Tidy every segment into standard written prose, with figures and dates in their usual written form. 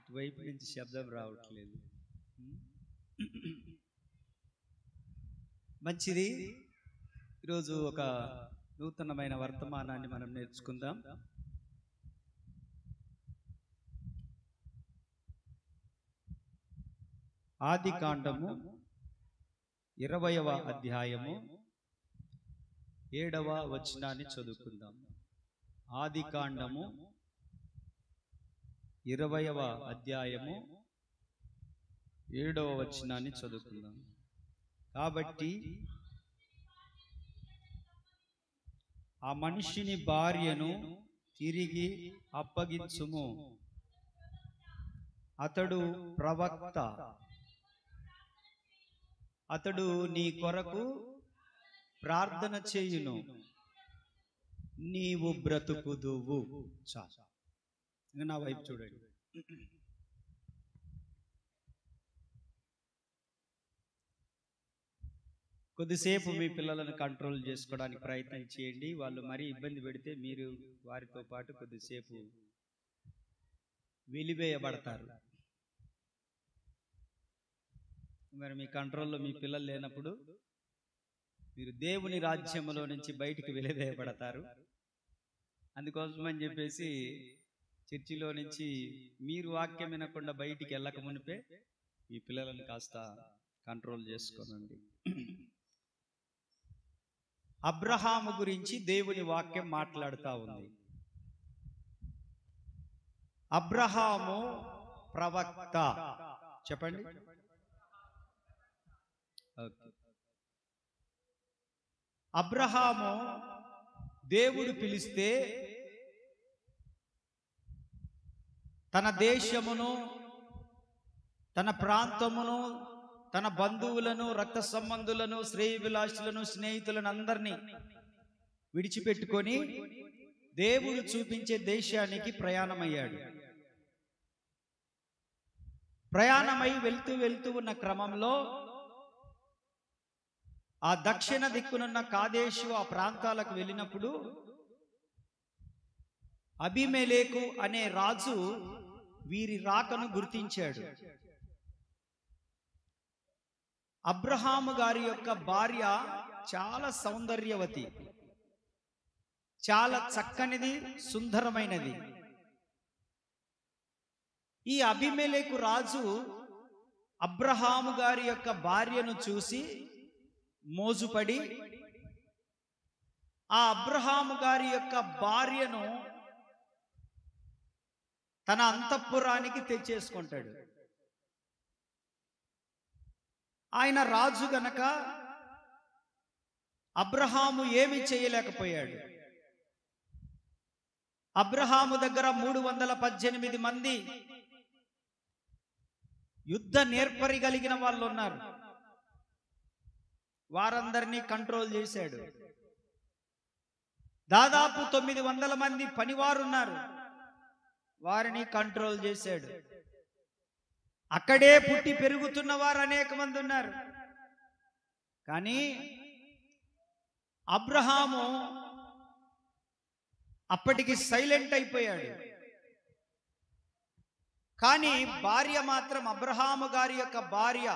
ఇటువైపు నుంచి శబ్దం రావట్లేదు. మంచిది. ఈరోజు ఒక నూతనమైన వర్తమానాన్ని మనం నేర్చుకుందాం. ఆదికాండము 20వ అధ్యాయము 7వ వచనాన్ని చదువుకుందాం. ఆదికాండము 20వ అధ్యాయము 7వ వచనాన్ని చదువుకుందాం. కాబట్టి ఆ మనిషిని భార్యను తిరిగి అప్పగించుము, అతడు ప్రవక్త, అతడు నీ కొరకు ప్రార్థన చేయును, నీవు బ్రతుకుదువు. చాలు. నా వైపు చూడండి. కొద్దిసేపు మీ పిల్లలను కంట్రోల్ చేసుకోవడానికి ప్రయత్నం చేయండి. వాళ్ళు మరీ ఇబ్బంది పెడితే మీరు వారితో పాటు కొద్దిసేపు వెలివేయబడతారు. మరి మీ కంట్రోల్లో మీ పిల్లలు లేనప్పుడు మీరు దేవుని రాజ్యంలో నుంచి బయటికి వెలివేయబడతారు. అందుకోసమని చెప్పేసి చర్చిలో నుంచి మీరు వాక్యం వినకుండా బయటికి వెళ్ళక మునిపే మీ పిల్లలను కాస్త కంట్రోల్ చేసుకోనండి. అబ్రహాము గురించి దేవుని వాక్యం మాట్లాడుతూ ఉంది. అబ్రహాము ప్రవక్త. చెప్పండి. అబ్రహాము దేవుడు పిలిస్తే తన దేశమును, తన ప్రాంతమును, తన బంధువులను, రక్త సంబంధులను, శ్రేయభిలాషులను, స్నేహితులను అందరినీ విడిచిపెట్టుకొని దేవుడు చూపించే దేశానికి ప్రయాణమయ్యాడు. ప్రయాణమై వెళ్తూ ఉన్న క్రమంలో ఆ దక్షిణ దిక్కునున్న కాదేశు ఆ ప్రాంతాలకు వెళ్ళినప్పుడు అబీమెలెకు అనే రాజు వీరి రాకను గుర్తించాడు. అబ్రహాము గారి యొక్క భార్య చాలా సౌందర్యవతి, చాలా చక్కనిది, సుందరమైనది. ఈ అబీమెలెకు రాజు అబ్రహాము గారి యొక్క భార్యను చూసి మోజుపడి ఆ అబ్రహాము గారి యొక్క భార్యను తన అంతఃపురానికి తెచ్చేసుకుంటాడు. ఆయన రాజు గనక అబ్రహాము ఏమి చేయలేకపోయాడు. అబ్రహాము దగ్గర 318 మంది యుద్ధ నేర్పరి కలిగిన వాళ్ళు ఉన్నారు. వారందరినీ కంట్రోల్ చేశాడు. దాదాపు 900 మంది పనివారు ఉన్నారు. వారిని కంట్రోల్ చేశాడు. అక్కడే పుట్టి పెరుగుతున్న వారు అనేక మంది ఉన్నారు. కానీ అబ్రహాము అప్పటికి సైలెంట్ అయిపోయాడు. కానీ భార్య మాత్రం, అబ్రహాము గారి యొక్క భార్య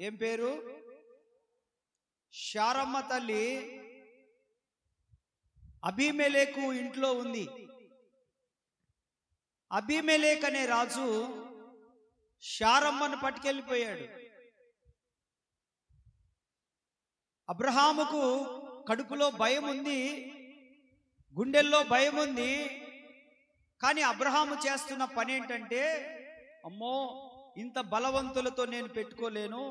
ఏం పేరు? శారమ్మ తల్లి అబీమెలెకు ఇంట్లో ఉంది. అబీమెలెకు అనే రాజు శారమ్మను పట్టుకెళ్ళిపోయాడు. అబ్రహాముకు కడుపులో భయం ఉంది, గుండెల్లో భయం ఉంది. కానీ అబ్రహాము చేస్తున్న పని ఏంటంటే, అమ్మో ఇంత బలవంతులతో నేను పెట్టుకోలేను,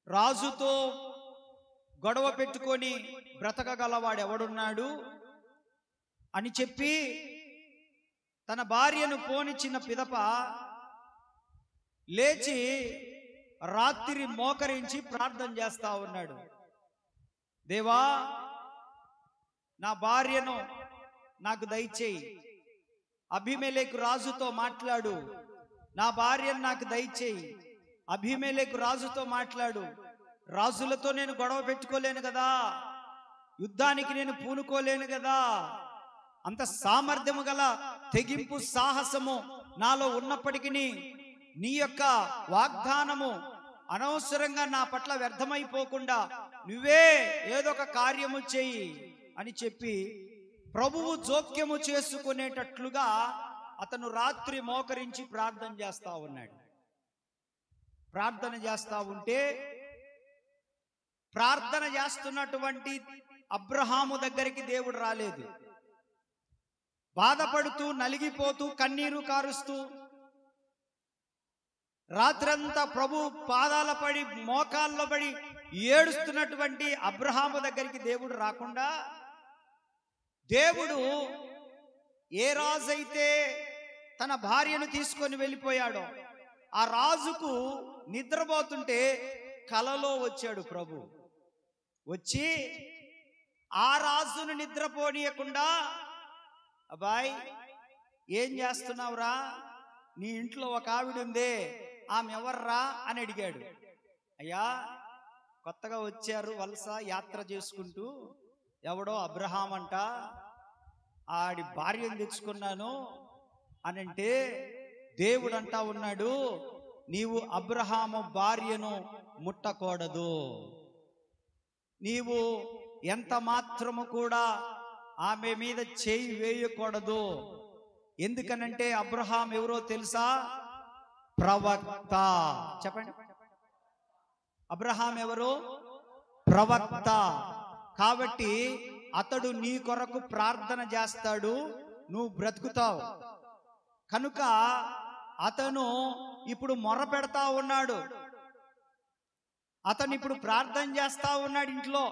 రాజుతో గొడవ పెట్టుకొని బ్రతకగలవాడు ఎవడున్నాడు అని చెప్పి తన భార్యను పోనిచ్చిన పిదప లేచి రాత్రి మోకరించి ప్రార్థన చేస్తా ఉన్నాడు. దేవా, నా భార్యను నాకు దయచేయి. అబీమెలెకు రాజుతో మాట్లాడు, నా భార్యను నాకు దయచేయి. అబీమెలెకు రాజుతో మాట్లాడు. రాజులతో నేను గొడవ పెట్టుకోలేను కదా, యుద్ధానికి నేను పూనుకోలేను కదా, అంత సామర్థ్యము గల, తెగింపు, సాహసము నాలో ఉన్నప్పటికీ నీ యొక్క వాగ్దానము అనవసరంగా నా పట్ల వ్యర్థమైపోకుండా నువ్వే ఏదో ఒక కార్యము చెయ్యి అని చెప్పి ప్రభువు జోక్యము చేసుకునేటట్లుగా అతను రాత్రి మోకరించి ప్రార్థన చేస్తా ఉన్నాడు. ప్రార్థన చేస్తా ఉంటే ప్రార్థన చేస్తున్నటువంటి అబ్రహాము దగ్గరికి దేవుడు రాలేదు. బాధపడుతూ నలిగిపోతూ కన్నీరు కారుస్తూ రాత్రంతా ప్రభు పాదాల పడి మోకాల్లో పడి ఏడుస్తున్నటువంటి అబ్రహాము దగ్గరికి దేవుడు రాకుండా, దేవుడు ఏ రాజైతే తన భార్యను తీసుకొని వెళ్ళిపోయాడో ఆ రాజుకు నిద్రపోతుంటే కలలో వచ్చాడు ప్రభు. వచ్చి ఆ రాజును నిద్రపోనీయకుండా, అబ్బాయి ఏం చేస్తున్నావురా, నీ ఇంట్లో ఒక ఆవిడ ఉందే, ఆమె ఎవర్రా అని అడిగాడు. అయ్యా కొత్తగా వచ్చారు వలస యాత్ర చేసుకుంటూ, ఎవడో అబ్రహాం అంట, ఆడి భార్యను తెచ్చుకున్నాను అని అంటే దేవుడు అంటా ఉన్నాడు, నీవు అబ్రహాము భార్యను ముట్టకూడదు, నీవు ఎంత మాత్రము కూడా ఆమె మీద చేయి వేయకూడదు. ఎందుకనంటే అబ్రహాం ఎవరో తెలుసా? ప్రవక్త. చెప్పండి, అబ్రహాం ఎవరు? ప్రవక్త. కాబట్టి అతడు నీ కొరకు ప్రార్థన చేస్తాడు, నువ్వు బ్రతుకుతావు. కనుక అతను ఇప్పుడు మొర్ర పెడతా ఉన్నాడు, అతను ఇప్పుడు ప్రార్థన చేస్తా ఉన్నాడు ఇంట్లో.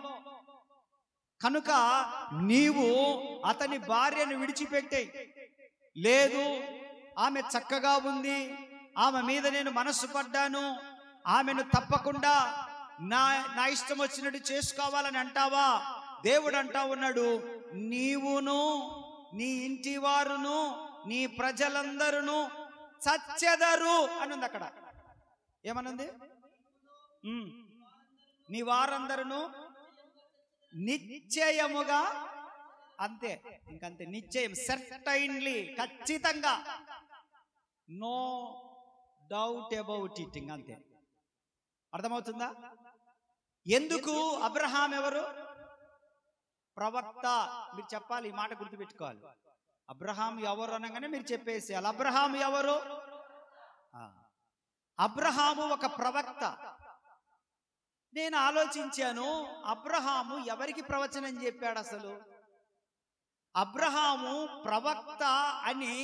కనుక నీవు అతని భార్యను విడిచిపెట్టేయి. లేదు, ఆమె చక్కగా ఉంది, ఆమె మీద నేను మనస్సు పడ్డాను, ఆమెను తప్పకుండా నా ఇష్టం వచ్చినట్టు చేసుకోవాలని అంటావా? దేవుడు అంటా ఉన్నాడు, నీవును నీ ఇంటి వారును నీ ప్రజలందరూ చచ్చెదరు అని ఉంది అక్కడ. ఏమనుంది? నీ వారందరూ నిశ్చయముగా, అంతే, ఇంకంతే, నిశ్చయం, సర్టైన్లీ, ఖచ్చితంగా, నో డౌట్ అబౌట్ ఇట్, ఇంకంతే. అర్థమవుతుందా? ఎందుకు? అబ్రహాం ఎవరు? ప్రవక్త. మీరు చెప్పాలి, ఈ మాట గుర్తుపెట్టుకోవాలి. అబ్రహాం ఎవరు అనగానే మీరు చెప్పేసేయాలి, అబ్రహాం ఎవరు? అబ్రహాము ఒక ప్రవక్త. నేను ఆలోచించాను, అబ్రహాము ఎవరికి ప్రవచనం చెప్పాడు అసలు? అబ్రహాము ప్రవక్త అని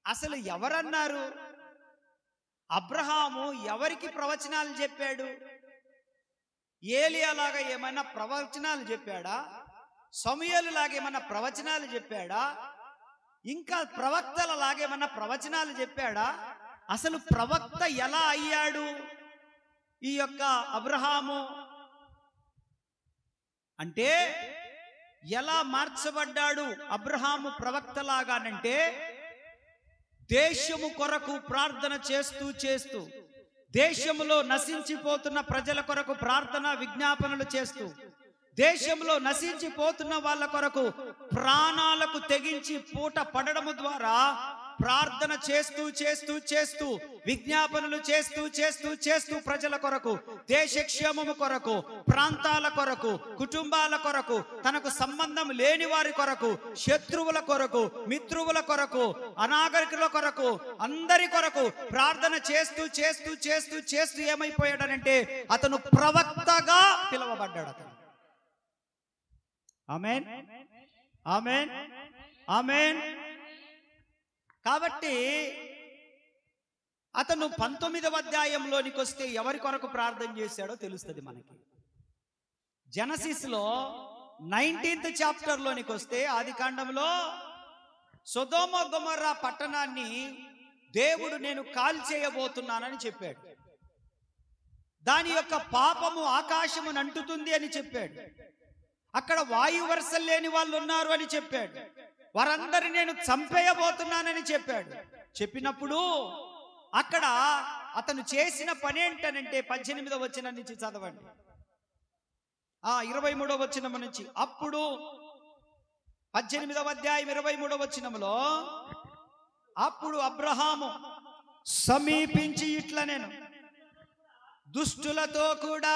అసలు ఎవరన్నారు? అబ్రహాము ఎవరికి ప్రవచనాలు చెప్పాడు? ఏలియాలాగా ఏమైనా ప్రవచనాలు చెప్పాడా? సమూయేలు లాగా ఏమన్నా ప్రవచనాలు చెప్పాడా? ఇంకా ప్రవక్తల లాగేమన్నా ప్రవచనాలు చెప్పాడా? అసలు ప్రవక్త ఎలా అయ్యాడు ఈ యొక్క అబ్రహాము? అంటే ఎలా మార్చబడ్డాడు అబ్రహాము ప్రవక్తలాగానంటే, దేశము కొరకు ప్రార్థన చేస్తూ చేస్తూ, దేశంలో నశించిపోతున్న ప్రజల కొరకు ప్రార్థన విజ్ఞాపనలు చేస్తూ, దేశంలో నశించిపోతున్న వాళ్ళ కొరకు ప్రాణాలకు తెగించి పూట పడడము ద్వారా ప్రార్థన చేస్తూ చేస్తూ చేస్తూ, విజ్ఞాపనలు చేస్తూ చేస్తూ చేస్తూ, ప్రజల కొరకు, దేశక్షేమము కొరకు, ప్రాంతాల కొరకు, కుటుంబాల కొరకు, తనకు సంబంధం లేని వారి కొరకు, శత్రువుల కొరకు, మిత్రువుల కొరకు, అనాగరికుల కొరకు, అందరి కొరకు ప్రార్థన చేస్తూ చేస్తూ చేస్తూ చేస్తూ ఏమైపోయాడనంటే అతను ప్రవక్తగా పిలువబడ్డాడు. అతను. ఆమేన్, ఆమేన్, ఆమేన్. కాబట్టి అతను 19వ అధ్యాయంలోనికి వస్తే ఎవరి కొరకు ప్రార్థన చేశాడో తెలుస్తుంది మనకి. జెనసిస్ లో 19th చాప్టర్లోనికి వస్తే, ఆది కాండంలో సొదొమ గొమొర్రా పట్టణాన్ని దేవుడు నేను కాల్చేయబోతున్నానని చెప్పాడు. దాని యొక్క పాపము ఆకాశమును అంటుతుంది అని చెప్పాడు. అక్కడ వాయు వరుసలు లేని వాళ్ళు ఉన్నారు అని చెప్పాడు. వారందరిని నేను చంపేయబోతున్నానని చెప్పాడు. చెప్పినప్పుడు అక్కడ అతను చేసిన పని ఏంటనంటే 18వ వచనం నుంచి చదవండి, 23వ వచనం నుంచి. అప్పుడు 18వ అధ్యాయం 23వ వచనంలో అప్పుడు అబ్రహాము సమీపించి ఇట్లా, నేను దుష్టులతో కూడా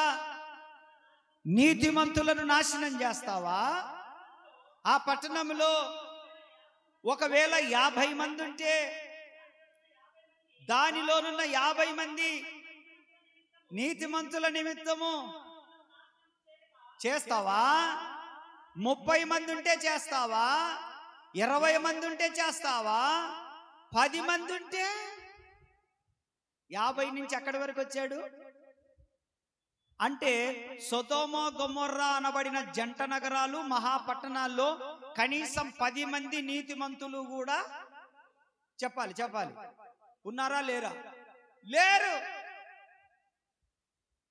నీతిమంతులను నాశనం చేస్తావా? ఆ పట్టణంలో ఒకవేళ 50 మంది ఉంటే దానిలోనున్న 50 మంది నీతిమంతుల నిమిత్తము చేస్తావా? 30 మంది ఉంటే చేస్తావా? 20 మంది ఉంటే చేస్తావా? 10 మంది ఉంటే? 50 నుంచి ఎక్కడి వరకు వచ్చాడు అంటే, సొదొమ గొమొర్రా అనబడిన జంట నగరాలు, మహాపట్టణాల్లో కనీసం 10 మంది నీతిమంతులు కూడా చెప్పాలి ఉన్నారా లేరా? లేరు.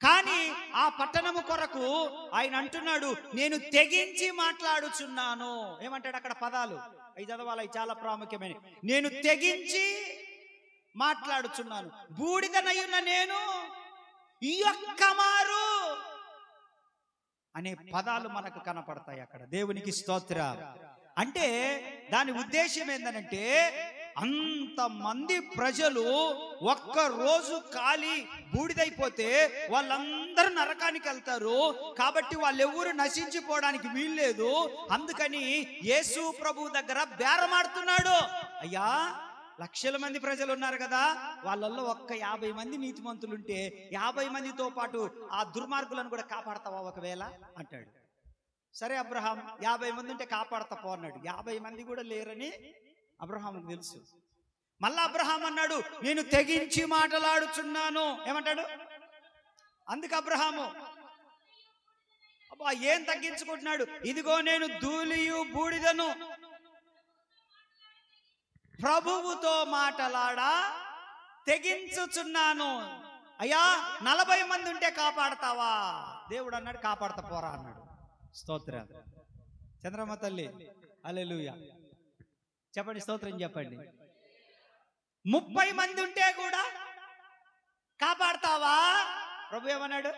కానీ ఆ పట్టణము కొరకు ఆయన అంటున్నాడు, నేను తెగించి మాట్లాడుచున్నాను. ఏమంటాడు అక్కడ? పదాలు అవి చదవాలి, చాలా ప్రాముఖ్యమైన. నేను తెగించి మాట్లాడుచున్నాను, బూడిదనయున్న నేను ఈ ఒక్క మారు అనే పదాలు మనకు కనపడతాయి అక్కడ. దేవునికి స్తోత్రం. అంటే దాని ఉద్దేశం ఏంటంటే, అంతమంది ప్రజలు ఒక్క రోజు కాలి బూడిదైపోతే వాళ్ళందరూ నరకానికి వెళ్తారు. కాబట్టి వాళ్ళెవ్వరూ నశించిపోవడానికి వీల్లేదు. అందుకని యేసు ప్రభు దగ్గర బేరమాడుతున్నాడు. అయ్యా, లక్షల మంది ప్రజలు ఉన్నారు కదా, వాళ్ళల్లో ఒక్క 50 మంది నీతిమంతులుంటే 50 మందితో పాటు ఆ దుర్మార్గులను కూడా కాపాడతావా ఒకవేళ అంటాడు. సరే అబ్రహాం, 50 మంది ఉంటే కాపాడతా పో అన్నాడు. 50 మంది కూడా లేరని అబ్రహాముకు తెలుసు. మళ్ళా అబ్రహాం అన్నాడు, నేను తెగించి మాట్లాడుచున్నాను. ఏమంటాడు? అందుకు అబ్రహాము అబ్బా ఏం తగ్గించుకుంటున్నాడు? ఇదిగో నేను ధూళియు బూడిదను ప్రభువుతో మాటలాడా తెగించుచున్నాను. అయ్యా, 40 మంది ఉంటే కాపాడతావా? దేవుడు అన్నాడు, కాపాడతా పోరా అన్నాడు. స్తోత్రం. చంద్రమ్మ తల్లి హల్లెలూయా చెప్పండి, స్తోత్రం చెప్పండి. 30 మంది ఉంటే కూడా కాపాడతావా? ప్రభు ఏమన్నాడండి?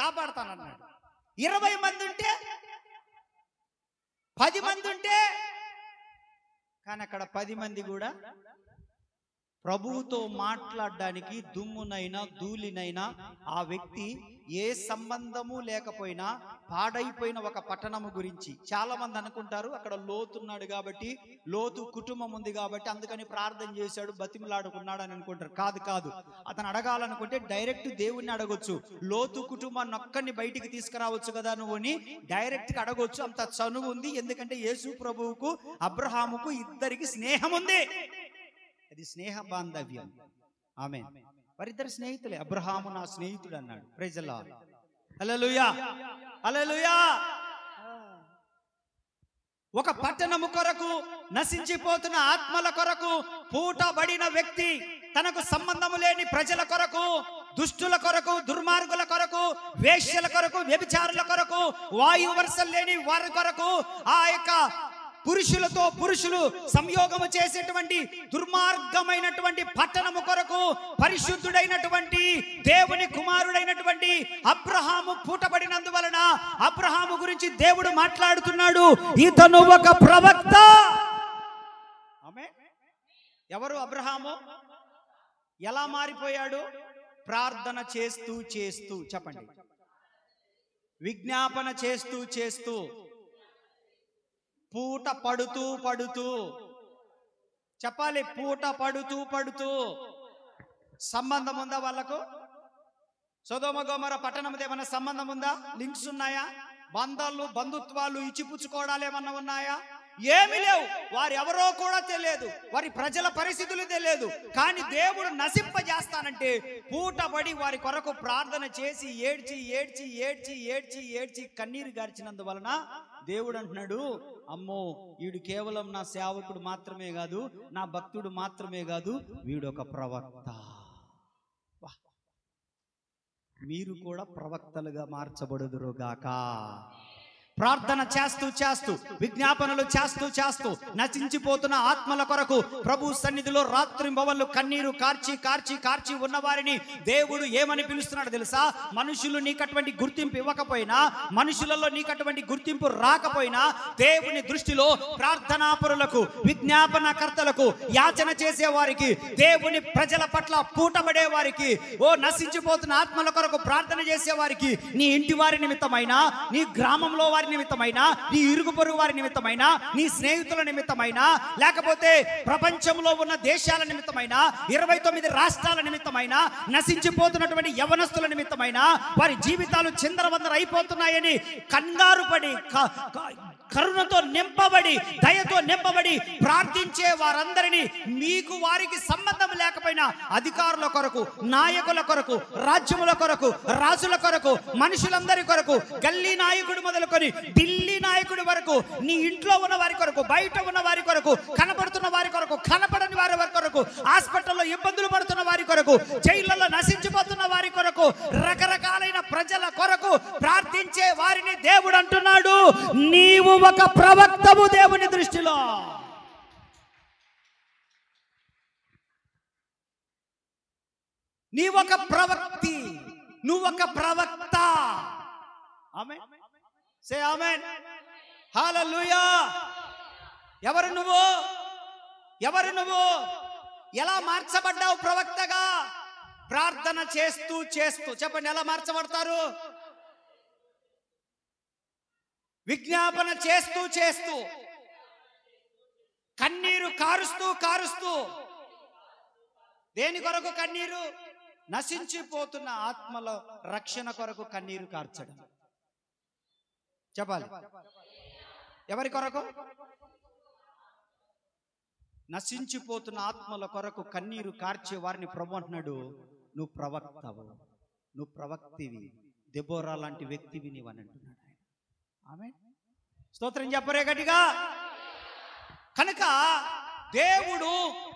కాపాడతానన్నాడు. 20 మంది ఉంటే, 10 మంది ఉంటే, కానీ అక్కడ 10 మంది కూడా ప్రభువుతో మాట్లాడడానికి దుమ్మునైనా ధూళినైనా ఆ వ్యక్తి ఏ సంబంధము లేకపోయినా పాడైపోయిన ఒక పట్టణము గురించి చాలా మంది అనుకుంటారు, అక్కడ లోతున్నాడు కాబట్టి, లోతు కుటుంబం ఉంది కాబట్టి అందుకని ప్రార్థన చేశాడు, బతిమలాడుకున్నాడు అని అనుకుంటారు. కాదు. అతను అడగాలనుకుంటే డైరెక్ట్ దేవుణ్ణి అడగొచ్చు. లోతు కుటుంబాన్ని ఒక్కడిని బయటికి తీసుకురావచ్చు కదా నువ్వు అని డైరెక్ట్ గా అడగొచ్చు. అంత చనువు ఉంది. ఎందుకంటే యేసు ప్రభువుకు అబ్రహాముకు ఇద్దరికి స్నేహం ఉంది. అది స్నేహ బాంధవ్యం. ఆమేన్. వారిద్దరు స్నేహితులే. అబ్రహాము నా స్నేహితుడు అన్నాడు. Praise the Lord. Hallelujah hallelujah. ఒక పట్టణము కొరకు, నశించిపోతున్న ఆత్మల కొరకు పూటబడిన వ్యక్తి, తనకు సంబంధము లేని ప్రజల కొరకు, దుష్టుల కొరకు, దుర్మార్గుల కొరకు, వేశ్యల కొరకు, వ్యభిచారుల కొరకు, వాయు వరుసలు లేని వారి కొరకు, ఆ యొక్క పురుషులతో పురుషులు సంయోగము చేసేటువంటి దుర్మార్గమైనటువంటి పట్టణము కొరకు పరిశుద్ధుడైనటువంటి దేవుని కుమారుడైనటువంటి అబ్రహాము పూటబడినందువలన అబ్రహాము గురించి దేవుడు మాట్లాడుతున్నాడు, ఇతను ఒక ప్రవక్త. ఆమేన్. ఎవరు అబ్రహాము? ఎలా మారిపోయాడు? ప్రార్థన చేస్తూ చేస్తూ, చెప్పండి, విజ్ఞాపన చేస్తూ చేస్తూ, పూట పడుతూ పడుతూ, చెప్పాలి, పూట పడుతూ పడుతూ. సంబంధం ఉందా వాళ్ళకు? సొదొమ గొమొర్రా పట్టణంతో ఏమన్నా సంబంధం ఉందా? లింక్స్ ఉన్నాయా? బంధాలు, బంధుత్వాలు, ఇచ్చిపుచ్చుకోవడాలు ఏమన్నా ఉన్నాయా? ఏమీ లేవు. వారు ఎవరో కూడా తెలియదు, వారి ప్రజల పరిస్థితులు తెలియదు. కానీ దేవుడు నశింపజేస్తానంటే పూటబడి వారి కొరకు ప్రార్థన చేసి ఏడ్చి ఏడ్చి ఏడ్చి ఏడ్చి ఏడ్చి కన్నీరు గార్చినందువలన దేవుడు అంటున్నాడు, అమ్మో వీడు కేవలం నా సేవకుడు మాత్రమే కాదు, నా భక్తుడు మాత్రమే కాదు, వీడొక ప్రవక్త. మీరు కూడా ప్రవక్తలుగా మార్చబడుదురుగాక. ప్రార్థన చేస్తూ చేస్తూ, విజ్ఞాపనలు చేస్తూ చేస్తూ నశించిపోతున్న ఆత్మల కొరకు ప్రభు సన్నిధిలో రాత్రింబవళ్ళు కన్నీరు కార్చి కార్చి కార్చి ఉన్న వారిని దేవుడు ఏమని పిలుస్తున్నాడు తెలుసా? మనుషులు నీకటువంటి గుర్తింపు ఇవ్వకపోయినా, మనుషులలో నీకటువంటి గుర్తింపు రాకపోయినా, దేవుని దృష్టిలో ప్రార్థనాపరులకు, విజ్ఞాపనకర్తలకు, యాచన చేసే వారికి, దేవుని ప్రజల పట్ల పూటబడే వారికి, నశించిపోతున్న ఆత్మల కొరకు ప్రార్థన చేసే వారికి, నీ ఇంటి వారి నిమిత్తమైనా, నీ గ్రామంలో వారి నిమిత్తమైనా, నీ ఇరుగు పొరుగు వారి నిమిత్తమైనా, నీ స్నేహితుల నిమిత్తమైనా, లేకపోతే ప్రపంచంలో ఉన్న దేశాల నిమిత్తమైనా, 29 రాష్ట్రాల నిమిత్తమైనా, నశించిపోతున్నటువంటి యవనస్తుల నిమిత్తమైనా, వారి జీవితాలు చిందరవందర అయిపోతున్నాయని కంగారు పడి, కరుణతో నింపబడి, దయతో నింపబడి ప్రార్థించే వారందరినీ, మీకు వారికి సంబంధం లేకపోయినా అధికారుల కొరకు, నాయకుల కొరకు, రాజ్యముల కొరకు, రాజుల కొరకు, మనుషులందరి కొరకు, గల్లీ నాయకుడు మొదలుకొని ఢిల్లీ నాయకుడి వరకు, నీ ఇంట్లో ఉన్న వారి కొరకు, బయట ఉన్న వారి కొరకు, కనపడుతున్న వారి కొరకు, కనపడని వారి కొరకు, హాస్పిటల్లో ఇబ్బందులు పడుతున్న వారి కొరకు, జైళ్లలో నశించిపోతున్న వారి కొరకు, రకరకాలైన ప్రజల కొరకు ప్రార్థించే వారిని దేవుడు అంటున్నాడు, నీవు ఒక ప్రవక్తవు దేవుని దృష్టిలో. నీ ఒక ప్రవక్తి, నువ్వు ఒక ప్రవక్త. ఆమేన్. సే ఆమేన్. హల్లెలూయా. ఎవరు నువ్వు? ఎవరు నువ్వు? ఎలా మార్చబడ్డావు ప్రవక్తగా? ప్రార్థన చేస్తూ చేస్తూ. చెప్పండి, ఎలా మార్చబడతారు? విజ్ఞాపన చేస్తూ చేస్తూ, కన్నీరు కారుస్తూ కారుస్తూ. దేని కొరకు కన్నీరు? నశించిపోతున్న ఆత్మల రక్షణ కొరకు కన్నీరు కార్చడం. చెప్పాలి, ఎవరి కొరకు? నశించిపోతున్న ఆత్మల కొరకు కన్నీరు కార్చే వారిని ప్రభు అంటున్నాడు, నువ్వు ప్రవక్తవు, నువ్వు ప్రవక్తివి, దెబోరా లాంటి వ్యక్తివి నీవని అంటున్నాడు ఆయన. ఆమేన్. స్తోత్రం చెప్పరే గట్టిగా. కనుక దేవుడు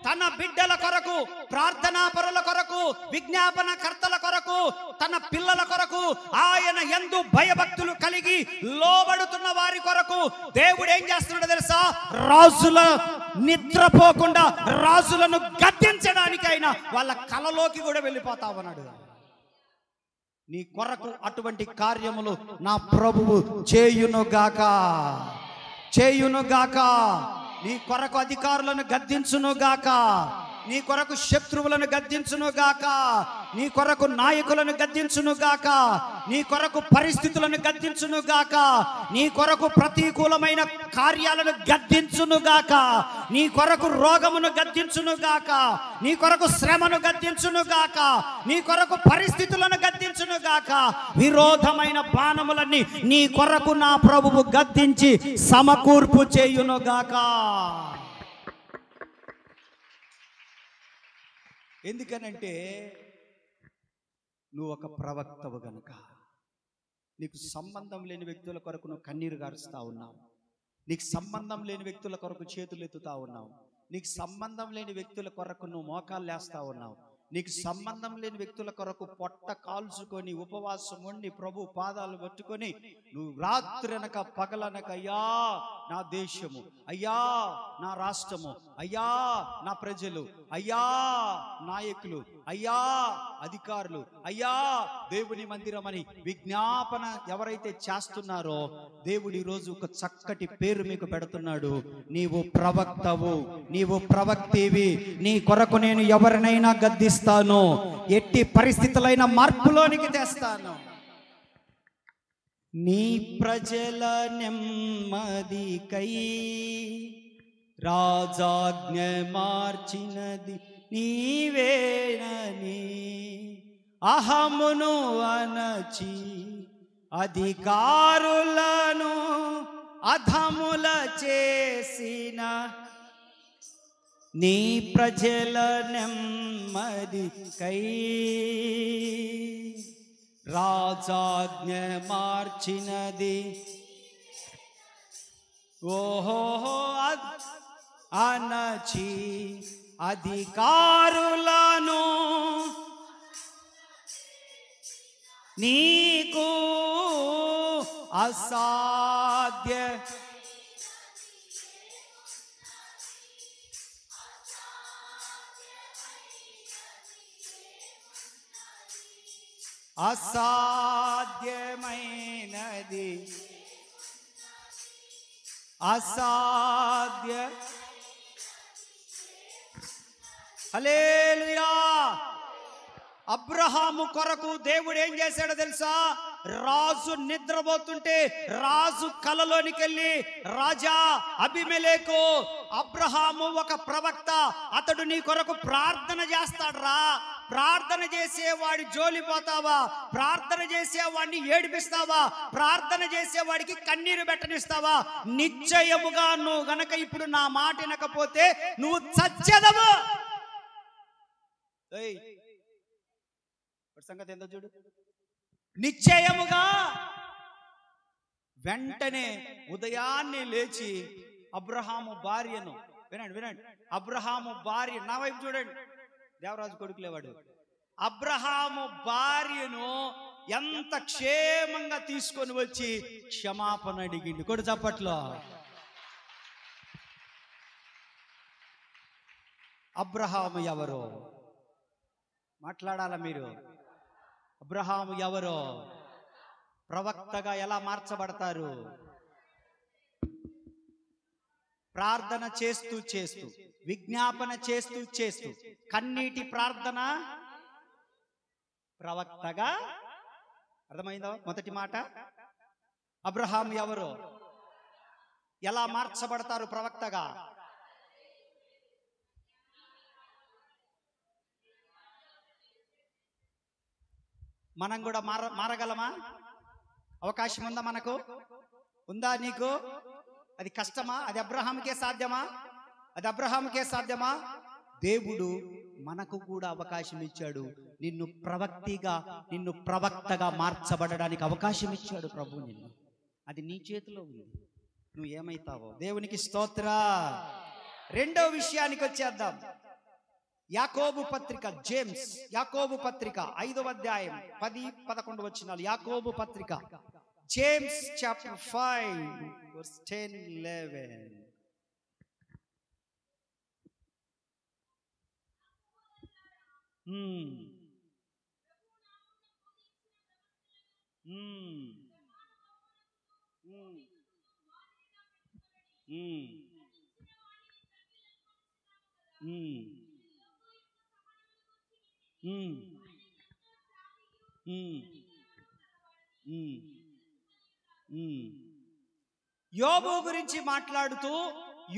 తన బిడ్డల కొరకు, ప్రార్థనాపరుల కొరకు, విజ్ఞాపనకర్తల కొరకు, తన పిల్లల కొరకు, ఆయన యందు భయభక్తులు కలిగి లోబడుతున్న వారి కొరకు దేవుడు ఏం చేస్తున్నాడో తెలుసా? రాజుల నిద్రపోకుండా రాజులను గద్దించడానికి ఆయన వాళ్ళ కలలోకి కూడా వెళ్ళిపోతా ఉన్నాడు. నీ కొరకు అటువంటి కార్యములు నా ప్రభువు చేయునుగాక, చేయునుగాక. నీ కొరకు అధికారులను గద్దించునుగాక, నీ కొరకు శత్రువులను గద్దించునుగాక, నీ కొరకు నాయకులను గద్దించునుగాక, నీ కొరకు పరిస్థితులను గద్దించునుగాక, నీ కొరకు ప్రతికూలమైన కార్యాలను గద్దించునుగాక, నీ కొరకు రోగమును గద్దించునుగాక, నీ కొరకు శ్రమను గద్దించునుగాక, నీ కొరకు పరిస్థితులను గద్దించునుగాక. విరోధమైన బాణములన్నీ నీ కొరకు నా ప్రభువు గద్దించి సమకూర్పు చేయునుగాక. ఎందుకనంటే నువ్వు ఒక ప్రవక్తవు గనుక. నీకు సంబంధం లేని వ్యక్తుల కొరకు నువ్వు కన్నీరు గారుస్తా ఉన్నావు. నీకు సంబంధం లేని వ్యక్తుల కొరకు చేతులు ఎత్తుతా ఉన్నావు. నీకు సంబంధం లేని వ్యక్తుల కొరకు నువ్వు మోకాళ్ళు వేస్తా ఉన్నావు. నీకు సంబంధం లేని వ్యక్తుల కొరకు పొట్ట కాల్చుకొని ఉపవాసం ఉండి ప్రభు పాదాలు పట్టుకొని నువ్వు రాత్రనక పగలనక, అయ్యా నా దేశము, అయ్యా నా రాష్ట్రము, అయ్యా నా ప్రజలు, అయ్యా నాయకులు, అయ్యా అధికారులు, అయ్యా దేవుని మందిరం అని విజ్ఞాపన ఎవరైతే చేస్తున్నారో దేవుడు ఈరోజు ఒక చక్కటి పేరు మీకు పెడుతున్నాడు. నీవు ప్రవక్తవు, నీవు ప్రవక్తివి. నీ కొరకు నేను ఎవరినైనా గద్దిస్తాను, ఎట్టి పరిస్థితులైన మార్పులోనికి తెస్తాను. నీ ప్రజల నెమ్మదికై రాజాజ్ఞ మార్చినది నీవేనని అహమును అనచి అధికారులను అధముల చేసిన నీ ప్రజల నెమ్మదికై రాజాజ్ఞ మార్చినది. ఓహో అనచి అధికారులను నీకు అసాధ్య అసాధ్యమైనది అసాధ్య. హల్లెలూయా. అబ్రహాము కొరకు దేవుడు ఏం చేశాడో తెలుసా? రాజు నిద్రపోతుంటే రాజు కలలోనికి వెళ్ళి, రాజా అబీమెలెకు, అబ్రహాము ఒక ప్రవక్త, అతడు నీ కొరకు ప్రార్థన చేస్తాడురా. ప్రార్థన చేసేవాడి జోలి పోతావా? ప్రార్థన చేసేవాడిని ఏడిపిస్తావా? ప్రార్థన చేసేవాడికి కన్నీరు పెట్టనిస్తావా? నిశ్చయముగా నువ్వు గనక ఇప్పుడు నా మాట వినకపోతే నువ్వు చచ్చెదవు. సంగతి ఎంతో చూడు. నిశ్చయముగా వెంటనే ఉదయాన్నే లేచి అబ్రహాము భార్యను, వినండి, అబ్రహాము భార్య, నా వైపు చూడండి, దేవరాజు కొడుకులేవాడు, అబ్రహాము భార్యను ఎంత క్షేమంగా తీసుకొని వచ్చి క్షమాపణ అడిగింది. కొడు చప్పట్లో. అబ్రహాము ఎవరు? మాట్లాడాల మీరు. అబ్రహాము ఎవరో? ప్రవక్తగా ఎలా మార్చబడతారు? ప్రార్థన చేస్తూ చేస్తూ, విజ్ఞాపన చేస్తూ చేస్తూ, కన్నీటి ప్రార్థన, ప్రవక్తగా. అర్థమైందో మొదటి మాట? అబ్రహాము ఎవరు? ఎలా మార్చబడతారు ప్రవక్తగా? మనం కూడా మారగలమా? అవకాశం ఉందా? మనకు ఉందా? నీకు అది కష్టమా? అది అబ్రహాముకే సాధ్యమా? అది అబ్రహాముకే సాధ్యమా? దేవుడు మనకు కూడా అవకాశం ఇచ్చాడు. నిన్ను ప్రవక్తగా మార్చబడడానికి అవకాశం ఇచ్చాడు ప్రభు నిన్ను. అది నీ చేతిలో ఉంది. నువ్వు ఏమైతావో. దేవునికి స్తోత్ర. రెండో విషయానికి వచ్చేద్దాం. యాకోబు పత్రిక, జేమ్స్ యాకోబు పత్రిక 5వ అధ్యాయం 10-11 వచనాలు. యాకోబు పత్రిక, జేమ్స్ చాప్టర్ 5:10-11. యోబు గురించి మాట్లాడుతూ,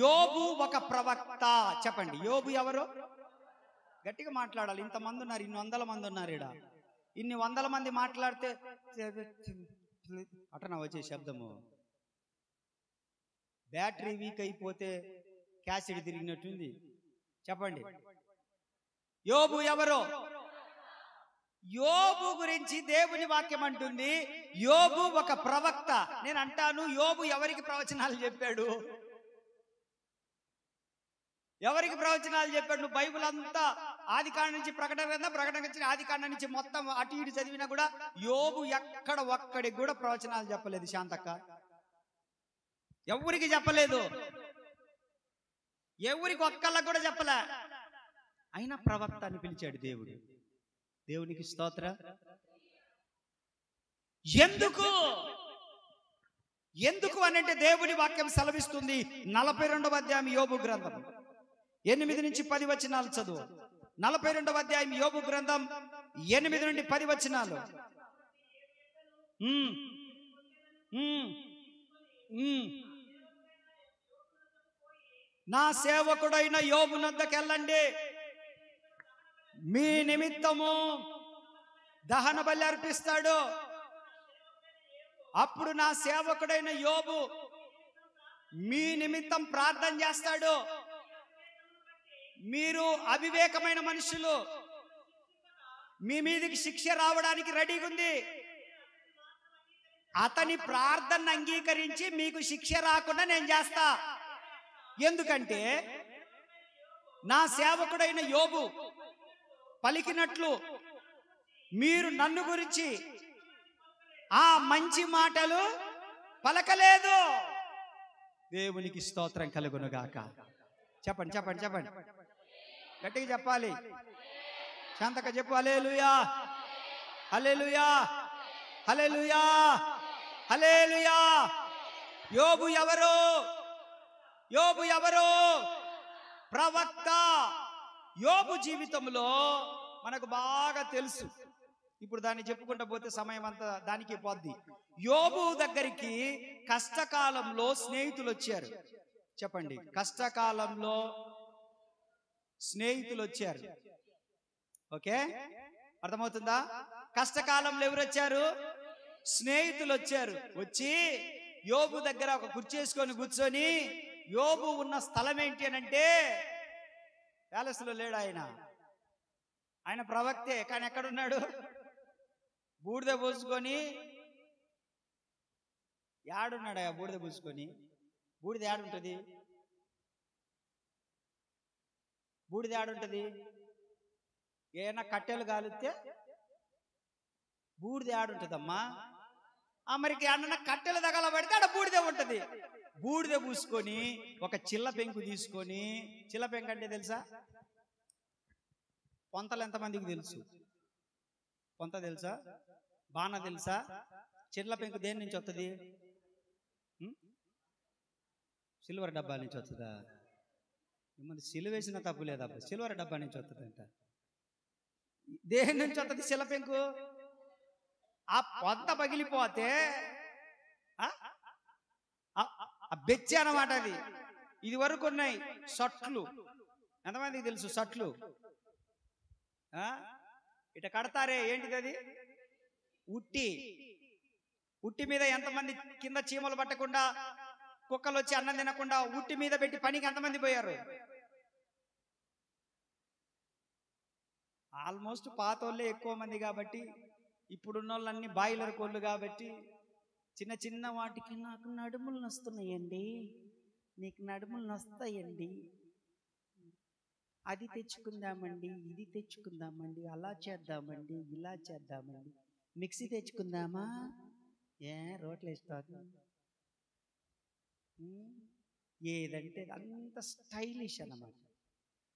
యోబు ఒక ప్రవక్త. చెప్పండి, యోబు ఎవరు? గట్టిగా మాట్లాడాలి. ఇంతమంది ఉన్నారు, ఇన్ని వందల మంది ఉన్నారు ఈడ. ఇన్ని వందల మంది మాట్లాడితే అటనా వచ్చే శబ్దము. బ్యాటరీ వీక్ అయిపోతే క్యాసెట్ తిరిగినట్టుంది. చెప్పండి, యోబు ఎవరు? యోబు గురించి దేవుని వాక్యం అంటుంది, యోబు ఒక ప్రవక్త. నేను అంటాను, యోబు ఎవరికి ప్రవచనాలు చెప్పాడు? ఎవరికి ప్రవచనాలు చెప్పాడు? నువ్వు బైబిల్ అంతా ఆదికాండం నుంచి ప్రకటన నుంచి ఆదికాండం నుంచి మొత్తం అటు ఇటు చదివినా కూడా యోబు ఎక్కడ ఒక్కడికి కూడా ప్రవచనాలు చెప్పలేదు. శాంతక్క ఎవరికి చెప్పలేదు, ఎవరికి ఒక్కళ్ళకు కూడా చెప్పలే. అయినా ప్రవక్త అని పిలిచాడు దేవుడు. దేవునికి స్తోత్ర. ఎందుకు అనంటే దేవుని వాక్యం సెలవిస్తుంది. 42వ అధ్యాయం యోబు గ్రంథం 8-10 వచనాలు చదువు. 42వ అధ్యాయం యోబు గ్రంథం 8-10 వచనాలు. నా సేవకుడైన యోబు నొద్దకెళ్ళండి, మీ నిమిత్తము దహన బలి అర్పిస్తాడు. అప్పుడు నా సేవకుడైన యోబు మీ నిమిత్తం ప్రార్థన చేస్తాడు. మీరు అవివేకమైన మనుషులు, మీ మీదకి శిక్ష రావడానికి రెడీగా ఉంది. అతని ప్రార్థన అంగీకరించి మీకు శిక్ష రాకుండా నేను చేస్తా. ఎందుకంటే నా సేవకుడైన యోబు పలికినట్లు మీరు నన్ను గురించి ఆ మంచి మాటలు పలకలేదు. దేవునికి స్తోత్రం కలుగును గాక. చెప్పండి చెప్పండి చెప్పండి, గట్టిగా చెప్పాలి, శాంతక చెప్పు. హల్లెలూయా హల్లెలూయా హల్లెలూయా హల్లెలూయా. యోబు ఎవరు? యోబు ఎవరు? ప్రవక్త. యోబు జీవితంలో మనకు బాగా తెలుసు. ఇప్పుడు దాన్ని చెప్పుకుంటూ పోతే సమయం అంతా దానికి పోద్ది. యోబు దగ్గరికి కష్టకాలంలో స్నేహితులు వచ్చారు. చెప్పండి, కష్టకాలంలో స్నేహితులు వచ్చారు. ఓకే, అర్థమవుతుందా? కష్టకాలంలో ఎవరు వచ్చారు? స్నేహితులు వచ్చారు. వచ్చి యోబు దగ్గర ఒక కుర్చీ వేసుకొని కూర్చొని, యోబు ఉన్న స్థలం ఏంటి అని అంటే ప్యాలెస్ లో లేడు ఆయన. ఆయన ప్రవక్తే, కానీ ఎక్కడున్నాడు? బూడిద పోసుకొని. యాడున్నాడు? బూడిద పూసుకొని. బూడిద యాడుంటది? బూడిద యాడుంటది? ఏమైనా కట్టెలు కాలితే బూడిద యాడుంటదమ్మా? మరికి అన్న కట్టెలు తగలబడితే ఆడ బూడిదే ఉంటది. బూడిద పూసుకొని ఒక చిల్ల పెంకు తీసుకొని, చిల్ల పెంకు అంటే తెలుసా? పొంతలు ఎంతమందికి తెలుసు? పొంత తెలుసా? బాణ తెలుసా? చిల్ల పెంకు దేని నుంచి వస్తుంది? సిల్వర్ డబ్బా నుంచి వస్తుందా? మిమ్మల్ని సిలువేసిన తప్పు లేదబ్బా, సిల్వర్ డబ్బా నుంచి వస్తుందంట. దేని నుంచి వస్తుంది చిల్ల పెంకు? ఆ పొంత పగిలిపోతే బెచ్చి అన్నమాట అది. ఇది వరకు ఉన్నాయి సట్లు. ఎంతమందికి తెలుసు సట్లు? ఇట కడతారే, ఏంటిది అది? ఉట్టి. ఉట్టి మీద ఎంతమంది కింద చీమలు పట్టకుండా, కుక్కలు వచ్చి అన్నం తినకుండా ఉట్టి మీద పెట్టి పనికి ఎంతమంది పోయారు? ఆల్మోస్ట్ పాత వాళ్ళే ఎక్కువ మంది కాబట్టి, ఇప్పుడున్న వాళ్ళన్నీ బాయిలర్ కోళ్ళు కాబట్టి, చిన్న చిన్న వాటికి నాకు నడుములు నొస్తున్నాయండి, నీకు నడుములు నొస్తాయండి, అది తెచ్చుకుందామండి, ఇది తెచ్చుకుందామండి, అలా చేద్దామండి, ఇలా చేద్దామండి, మిక్సీ తెచ్చుకుందామా, రోట్లు వేస్తాను, ఏదంటే అంత స్టైలిష్ అన్నమాట.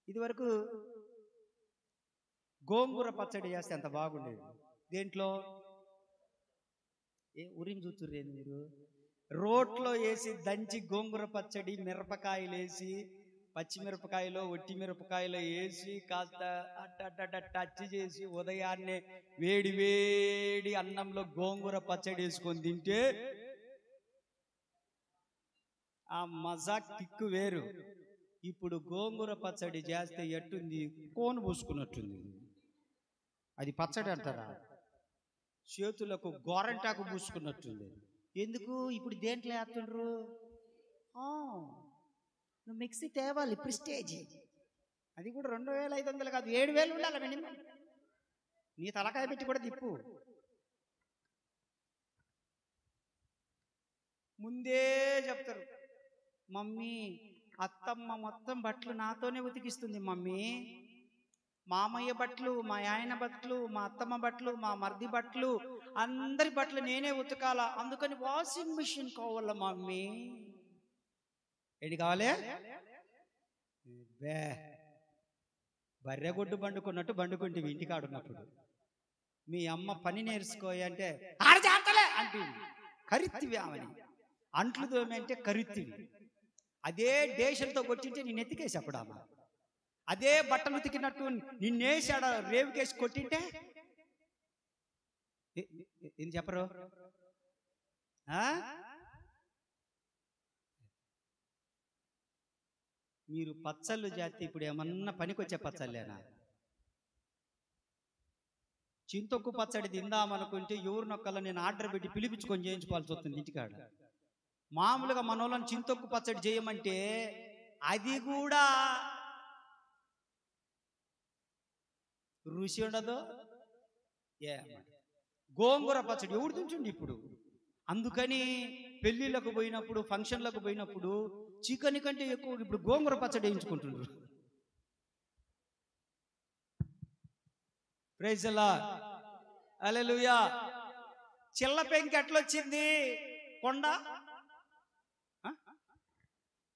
ఇది వరకు గోంగూర పచ్చడి చేస్తే ఎంత బాగుండేది. దేంట్లో? ఉరిని చూతుర్రేది మీరు? రోట్లో వేసి దంచి గోంగూర పచ్చడి, మిరపకాయలు వేసి, పచ్చిమిరపకాయలో ఒట్టి మిరపకాయలో వేసి కాస్త అట్ట టచ్ చేసి, ఉదయాన్నే వేడి వేడి అన్నంలో గోంగూర పచ్చడి వేసుకొని తింటే ఆ మజా కిక్కు వేరు. ఇప్పుడు గోంగూర పచ్చడి చేస్తే ఎట్టుంది? కోను పూసుకున్నట్టుంది. అది పచ్చడి అంటారా? చేతులకు గోరంటాకు పూసుకున్నట్టుంది. ఎందుకు? ఇప్పుడు దేంట్లో వేస్తుండ్రు? నువ్వు మిక్సీ తేవాలి, ప్రిస్టేజ్. అది కూడా 2500 కాదు, 7000 ఉండాలి మినిమం. నీ తలకాయ పెట్టి కూడా తిప్పు. ముందే చెప్తారు, మమ్మీ అత్తమ్మ మొత్తం బట్టలు నాతోనే ఉతికిస్తుంది మమ్మీ, మామయ్య బట్టలు, మా ఆయన బట్టలు, మా అత్తమ్మ బట్టలు, మా మర్ది బట్టలు, అందరి బట్టలు నేనే ఉతకాల, అందుకని వాషింగ్ మిషన్ కావాల మమ్మీ. ఏంటి కావాలి? బర్రెగొడ్డు బండుకున్నట్టు బండుకుంటే ఇంటికాడున్నప్పుడు. మీ అమ్మ పని నేర్చుకోయి అంటే ఆడజాతలే అంటే కరిత్తివి, ఆమెని అంట్లు దోమి అంటే కరిత్తివి. అదే డేషన్తో కొట్టింటే నేను ఎత్తికేసి అప్పుడు అమ్మ. అదే బట్టలు ఉతికినట్టు నిన్నేసాడ రేవుకేసి కొట్టింటే ఏం చెప్పరు? మీరు పచ్చళ్ళు చేస్తే ఇప్పుడు ఏమన్నా పనికొచ్చే పచ్చళ్ళేనా? చింతొక్కు పచ్చడి తిందామనుకుంటే ఎవరినొక్కల నేను ఆర్డర్ పెట్టి పిలిపించుకొని చేయించుకోవాల్సి వస్తుంది ఇంటికాడ. మామూలుగా మనోళ్ళని చింతొక్కు పచ్చడి చేయమంటే అది కూడా రుచి ఉండదు. గోంగూర పచ్చడి ఎవరు తింటుండి ఇప్పుడు? అందుకని పెళ్లిళ్ళకు పోయినప్పుడు, ఫంక్షన్లకు పోయినప్పుడు చికెన్ కంటే ఎక్కువ ఇప్పుడు గోంగూర పచ్చడి వేయించుకుంటున్నారు. ప్రైజ్ ది లార్డ్, హల్లెలూయా. చిల్ల పెంకి ఎట్లొచ్చింది? కొండ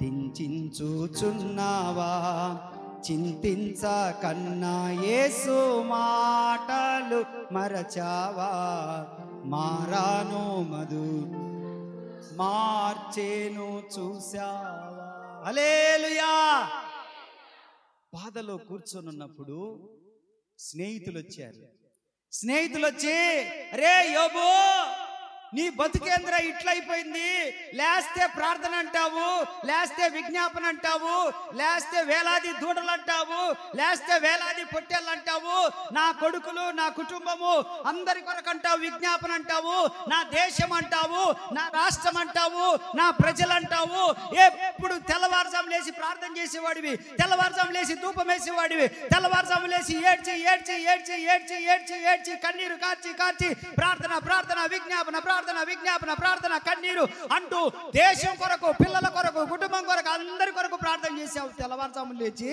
చింతించుచున్నావా? చింతించ కన్నా యేసు మాటలు మరచావా? మారాను మధు మార్చేను చూసావా? హల్లెలూయా. బాధలో కూర్చొనున్నప్పుడు స్నేహితులు వచ్చారు. స్నేహితులు వచ్చి, రే యోబు, నీ బతుకేంద్ర ఇట్లయిపోయింది, లేస్తే ప్రార్థన అంటావు, లేస్తే విజ్ఞాపన అంటావు, లేస్తే వేలాది దూడలు అంటావు, లేస్తే వేలాది పొట్టేళ్ళు అంటావు, నా కొడుకులు నా కుటుంబము అందరి కొరకు అంటావు, విజ్ఞాపన అంటావు, నా దేశం అంటావు, నా రాష్ట్రం అంటావు, నా ప్రజలు అంటావు. ఎప్పుడు తెల్లవారుజాము లేచి ప్రార్థన చేసేవాడివి, తెల్లవారుజాము లేచి ధూపం వేసేవాడివి, తెల్లవారుజాము లేచి ఏడ్చి ఏడ్చి ఏడ్చి ఏడ్చి ఏడ్చి ఏడ్చి కన్నీరు కార్చి కార్చి ప్రార్థన ప్రార్థన విజ్ఞాపన ప్రార్థన విజ్ఞాపన ప్రార్థన కన్నీరు అంటూ దేశం కొరకు, పిల్లల కొరకు, కుటుంబం కొరకు, అందరి కొరకు ప్రార్థన చేసావు. తెల్లవారుజాము లేచి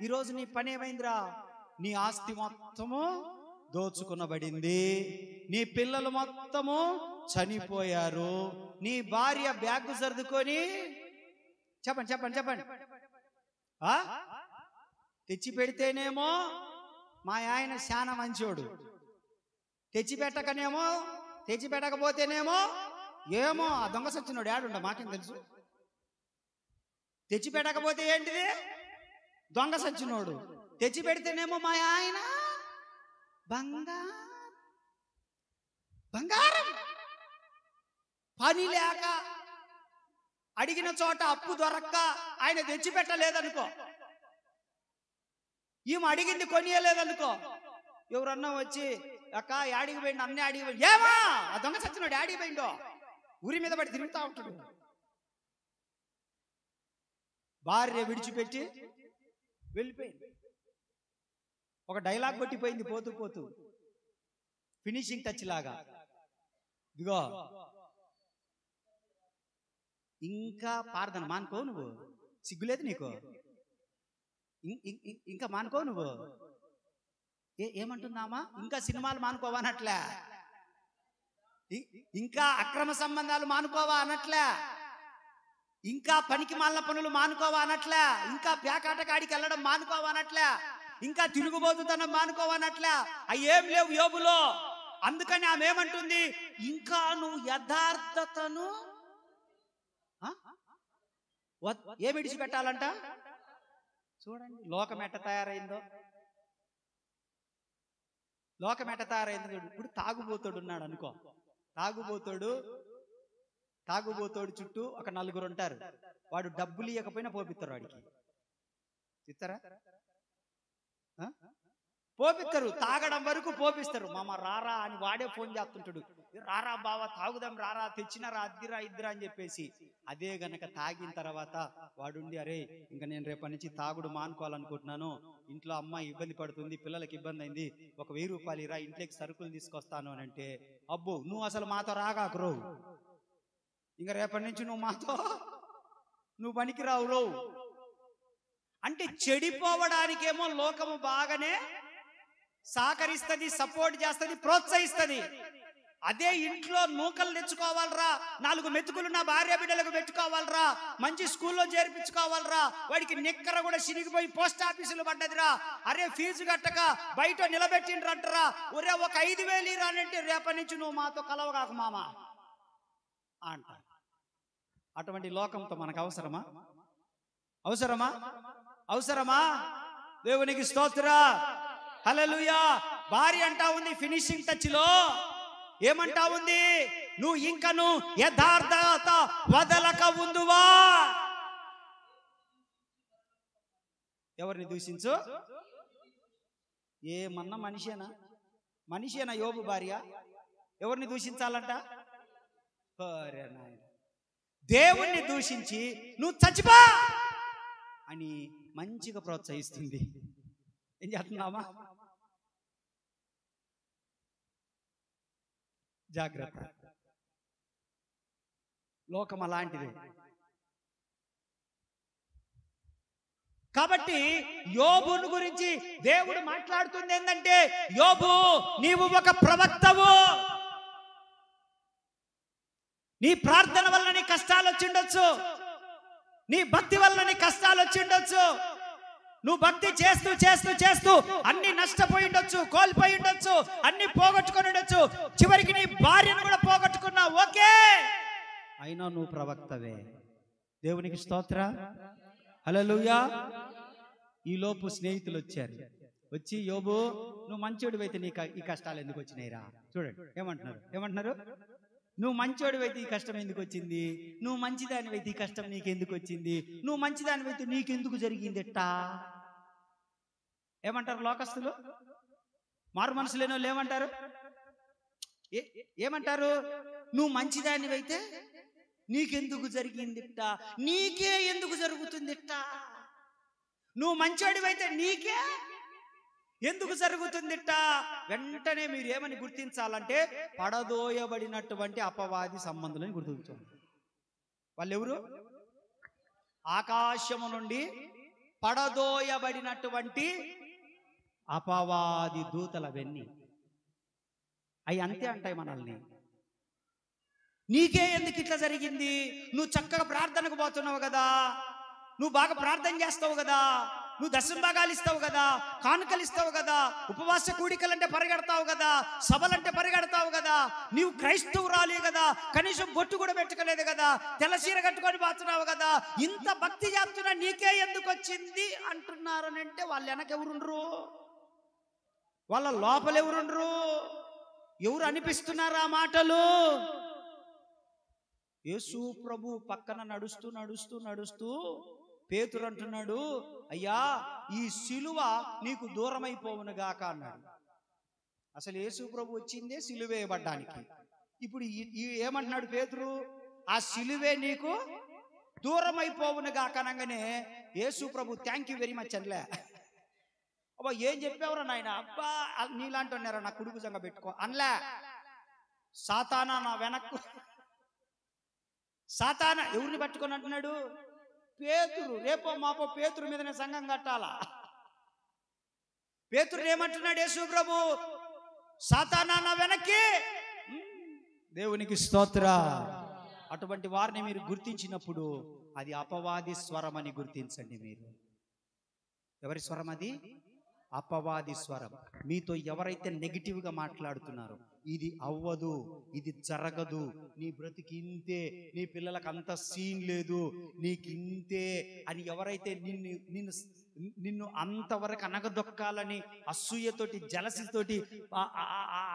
ఈరోజు నీ పని ఏమైందిరా? నీ ఆస్తి మొత్తము దోచుకునబడింది, నీ పిల్లలు మొత్తము చనిపోయారు, నీ భార్య బ్యాగ్ సర్దుకొని చెప్పండి చెప్పండి చెప్పండి తెచ్చి పెడితేనేమో మా ఆయన చాలా మంచోడు, తెచ్చి పెట్టకపోతేనేమో ఏమో ఆ దొంగ సచ్చినోడు ఏడుండ మాకేం తెలుసు. తెచ్చి పెట్టకపోతే ఏంటిది? దొంగ సచ్చినోడు. తెచ్చి పెడితేనేమో మా ఆయన బంగారం. పని లేక అడిగిన చోట అప్పు దొరక్క ఆయన తెచ్చి పెట్టలేదనుకో, ఈమె అడిగింది కొనియలేదనుకో, ఎవరన్నా వచ్చి అక్క యాడికి పోయిండు, అన్నీ అడిగి పోయిండు, ఏమా ఆ దొంగ సచ్చినోడు యాడికి పోయిండో ఊరి మీద పడి తిరుగుతా ఉంటాడు. భార్య విడిచిపెట్టి వెళ్ళిపోయింది. ఒక డైలాగ్ కొట్టిపోయింది పోతూ పోతూ, ఫినిషింగ్ టచ్ లాగా. ఇదిగో ఇంకా ప్రార్థన మానుకో, నువ్వు సిగ్గులేదు నీకు, ఇంకా మానుకో నువ్వు. ఏమంటున్నామా? ఇంకా సినిమాలు మానుకోవా అనట్లే, ఇంకా అక్రమ సంబంధాలు మానుకోవా అనట్లే, ఇంకా పనికి మాలిన పనులు మానుకోవా అనట్లే, ఇంకా పేకాటకాడికి వెళ్ళడం మానుకోవా అనట్లే, ఇంకా తిరుగుబోతుతనం మానుకోవా అనట్లే. అయ్యేం లేవు యోబులో. అందుకని ఆమె ఏమంటుంది? ఇంకా నువ్వు యథార్థతను ఏం విడిచిపెట్టాలంట? చూడండి లోకం ఎట్ట తయారైందో. లోకం ఎట్ట తయారైందో. ఇప్పుడు తాగుబోతాడు ఉన్నాడు అనుకో, తాగుబోతాడు చుట్టూ ఒక నలుగురు ఉంటారు. వాడు డబ్బులు ఇవ్వకపోయినా పోపిస్తారు, వాడికి ఇస్తారా? పోపిస్తారు, తాగడం వరకు పోపిస్తారు. మామ రారా అని వాడే ఫోన్ చేస్తుంటాడు, రారా బావా తాగుదాం రారా, తెచ్చినారా అద్దిరా ఇద్దరా అని చెప్పేసి. అదే గనక తాగిన తర్వాత వాడుండి, అరే ఇంకా నేను రేపటి నుంచి తాగుడు మానుకోవాలనుకుంటున్నాను, ఇంట్లో అమ్మాయి ఇబ్బంది పడుతుంది, పిల్లలకి ఇబ్బంది అయింది, ఒక 1000 రూపాయలు ఇరా, ఇంట్లోకి సరుకులు తీసుకొస్తాను అని అంటే, అబ్బో నువ్వు అసలు మాతో రాగాకు రో, ఇంకా రేపటి నుంచి నువ్వు పనికి రావు రో అంటే చెడిపోవడానికేమో లోకము బాగానే సహకరిస్తుంది, సపోర్ట్ చేస్తుంది, ప్రోత్సహిస్తుంది. అదే ఇంట్లో నూకలు తెచ్చుకోవాలరా, 4 మెతుకులు నా భార్య బిడ్డలకు పెట్టుకోవాలరా, మంచి స్కూల్లో చేర్పించుకోవాలరా, వాడికి నిక్కర కూడా చిరిగిపోయి పోస్ట్ ఆఫీసులు పడ్డదిరా, అరే ఫీజు కట్టక బయట నిలబెట్టిండ్రంటరా, ఒరే ఒక 5000 ఇరా అంటే రేపటి నుంచి నువ్వు మాతో కలవగాకు మామా అంట. అటువంటి లోకంతో మనకు అవసరమా? అవసరమా? దేవునికి స్తోత్ర, హల్లెలూయా. భార్య అంటా ఉంది ఫినిషింగ్ టచ్ లో, ఏమంటా ఉంది? నువ్వు ఇంకను యథార్థత వదలక ఉందువా? ఎవరిని దూషించు? ఏమన్నా మనిషేనా యోబు భార్య? ఎవరిని దూషించాలంట? దేవుణ్ణి దూషించి నువ్వు చచ్చిపో అని మంచిగా ప్రోత్సహిస్తుంది. ఏం చేస్తున్నామా? జాగ్రత్త, లోకం అలాంటిది. కాబట్టి యోబును గురించి దేవుడు మాట్లాడుతుంది ఏంటంటే, యోబు నీవు ఒక ప్రవక్తవు, నీ ప్రార్థన వల్ల నీ కష్టాలు వచ్చిండొచ్చు, నీ భక్తి వల్ల నీ కష్టాలు వచ్చి ఉండొచ్చు. నువ్వు భక్తి చేస్తూ చేస్తూ చేస్తూ అన్ని నష్టపోయి ఉండొచ్చు, కోల్పోయి ఉండొచ్చు, అన్ని పోగొట్టుకొని ఉండొచ్చు, చివరికి నీ భార్యను కూడా పోగొట్టుకున్నావు. ఓకే, అయినా నువ్వు ప్రవక్తవే. దేవునికి స్తోత్ర, హల్లెలూయా. ఈలోపు స్నేహితులు వచ్చారు. వచ్చి, యోబు నువ్వు మంచోడివి అయితే నీకు ఈ కష్టాలు ఎందుకు వచ్చినాయిరా? చూడండి ఏమంటున్నారు. నువ్వు మంచోడివి అయితే ఈ కష్టం ఎందుకు వచ్చింది? నువ్వు మంచిదానివి అయితే ఈ కష్టం నీకెందుకు వచ్చింది? నువ్వు మంచిదానివి అయితే నీకెందుకు జరిగింది ఎట్టా? ఏమంటారు లోకస్తులు? మారు మనసు లేని వాళ్ళు ఏమంటారు? ఏమంటారు? నువ్వు మంచిదానివి అయితే నీకెందుకు జరిగిందిట్ట? నీకే ఎందుకు జరుగుతుందిట్ట? నువ్వు మంచోడివైతే నీకే ఎందుకు జరుగుతుందిట్ట? వెంటనే మీరు ఏమని గుర్తించాలంటే, పడదోయబడినటువంటి అపవాది సంబంధులని గుర్తించాలి. వాళ్ళెవరు? ఆకాశము నుండి పడదోయబడినటువంటి అపవాది దూతలవన్నీ. అవి అంతే అంటాయి మనల్ని. నీకే ఎందుకు ఇట్లా జరిగింది? నువ్వు చక్కగా ప్రార్థనకు పోతున్నావు కదా, నువ్వు బాగా ప్రార్థన చేస్తావు కదా, నువ్వు దశమ భాగాలు ఇస్తావు కదా, కానుకలు ఇస్తావు కదా, ఉపవాస కూడికలంటే పరిగెడతావు కదా, సభలంటే పరిగెడతావు కదా, నీవు క్రైస్తవురాలే కదా, కనీసం బొట్టు కూడా పెట్టుకోలేదు కదా, తెల్లసీర కట్టుకొని పోతున్నావు కదా, ఇంత భక్తి చేస్తున్నా నీకే ఎందుకు వచ్చింది అంటున్నారనంటే వాళ్ళ వెనక ఎవరుండ్రు? వాళ్ళ లోపల ఎవరుండ్రు? ఎవరు అనిపిస్తున్నారా మాటలు? యేసు ప్రభు పక్కన నడుస్తూ నడుస్తూ నడుస్తూ పేతురు అంటున్నాడు, అయ్యా ఈ సిలువ నీకు దూరమైపోవునుగాక అన్నాడు. అసలు యేసు ప్రభు వచ్చిందే సిలువేయబడ్డానికి. ఇప్పుడు ఏమంటున్నాడు పేతురు? ఆ సిలువే నీకు దూరమైపోవునుగాక అనగానే యేసు ప్రభు థ్యాంక్ యూ వెరీ మచ్ అనలే. అబ్బా ఏం చెప్పావురా నాయన, అబ్బా నీలాంటి అన్నారా నా కుడుకు సంగ పెట్టుకో అనలే. సాతానా నా వెనక్కు, సాతానా ఎవరిని పట్టుకొని అంటున్నాడు? పేతురు. రేపో మాపో పేతురు మీదనే సంఘం కట్టాలా? పేతురు ఏమంటున్నాడు యేసు ప్రభు? సాతానా నా వెనక్కి. దేవునికి స్తోత్ర. అటువంటి వారిని మీరు గుర్తించినప్పుడు అది అపవాది స్వరం అని గుర్తించండి. మీరు ఎవరి స్వరం అది? అపవాది స్వరం. మీతో ఎవరైతే నెగిటివ్గా మాట్లాడుతున్నారో, ఇది అవ్వదు, ఇది జరగదు, నీ బ్రతికి ఇంతే, నీ పిల్లలకు అంత సీన్ లేదు, నీకింతే అని ఎవరైతే నిన్ను అంతవరకు అనగదొక్కాలని అసూయతోటి, జలసితోటి,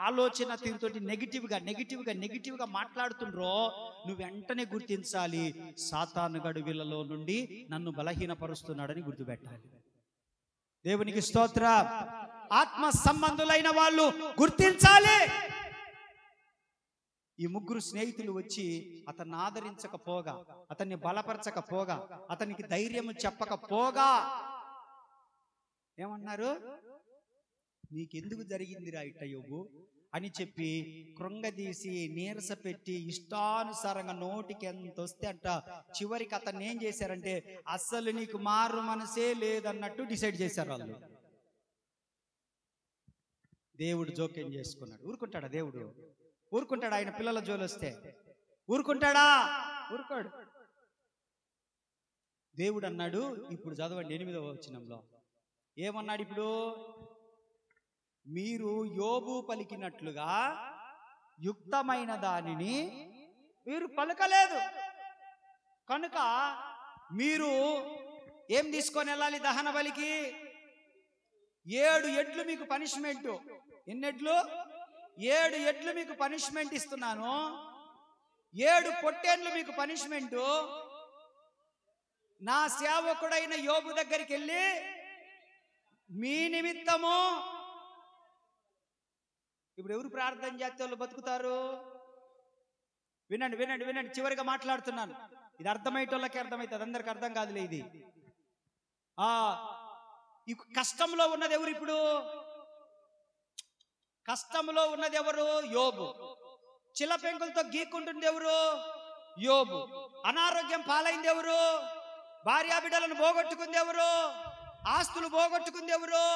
ఆలోచన తీరుతోటి నెగిటివ్గా మాట్లాడుతుండ్రో, నువ్వు వెంటనే గుర్తించాలి, సాతాను గడువిలలో నుండి నన్ను బలహీనపరుస్తున్నాడని గుర్తుపెట్టాలి. దేవునికి స్తోత్ర. ఆత్మ సంబంధులైన వాళ్ళు గుర్తించాలి. ఈ ముగ్గురు స్నేహితులు వచ్చి అతన్ని ఆదరించకపోగా, అతన్ని బలపరచకపోగా, అతనికి ధైర్యం చెప్పకపోగా ఏమన్నారు? నీకెందుకు జరిగిందిరా ఇట్ట యోబు అని చెప్పి కృంగదీసి నీరస పెట్టి ఇష్టానుసారంగా నోటికి ఎంత వస్తే అంట చివరికి అతన్ని ఏం చేశారంటే అస్సలు నీకు మారు మనసే లేదన్నట్టు డిసైడ్ చేశారు వాళ్ళు. దేవుడు జోక్యం చేసుకున్నాడు. ఊరుకుంటాడా దేవుడు? ఊరుకుంటాడా? ఆయన పిల్లల జోలు వస్తే ఊరుకుంటాడా? ఊరుకోడు. దేవుడు అన్నాడు, ఇప్పుడు చదవండి 8వ వచనంలో ఏమన్నాడు? ఇప్పుడు మీరు యోబు పలికినట్లుగా యుక్తమైన దానిని మీరు పలకలేదు కనుక మీరు ఏం తీసుకొని వెళ్ళాలి? దహన బలికి 7 ఎడ్లు మీకు పనిష్మెంట్. ఎన్ని ఎడ్లు? 7 ఎడ్లు మీకు పనిష్మెంట్ ఇస్తున్నాను. 7 పొట్టేళ్ళు మీకు పనిష్మెంట్. నా సేవకుడైన యోబు దగ్గరికి వెళ్ళి మీ నిమిత్తము. ఇప్పుడు ఎవరు ప్రార్థన చేస్తే వాళ్ళు బతుకుతారు? వినండి వినండి వినండి, చివరిగా మాట్లాడుతున్నాను. ఇది అర్థమయ్యేటోళ్ళకి అర్థమవుతుంది, అందరికి అర్థం కాదులే ఇది. ఈ కష్టంలో ఉన్నది ఎవరు? ఇప్పుడు కష్టంలో ఉన్నది ఎవరు? యోబు. చిలపెంకులతో గీక్కుంటుంది ఎవరు? యోబు. అనారోగ్యం పాలైంది ఎవరు? భార్యాబిడ్డలను పోగొట్టుకుంది ఎవరు? ఆస్తులు పోగొట్టుకుంది ఎవరు?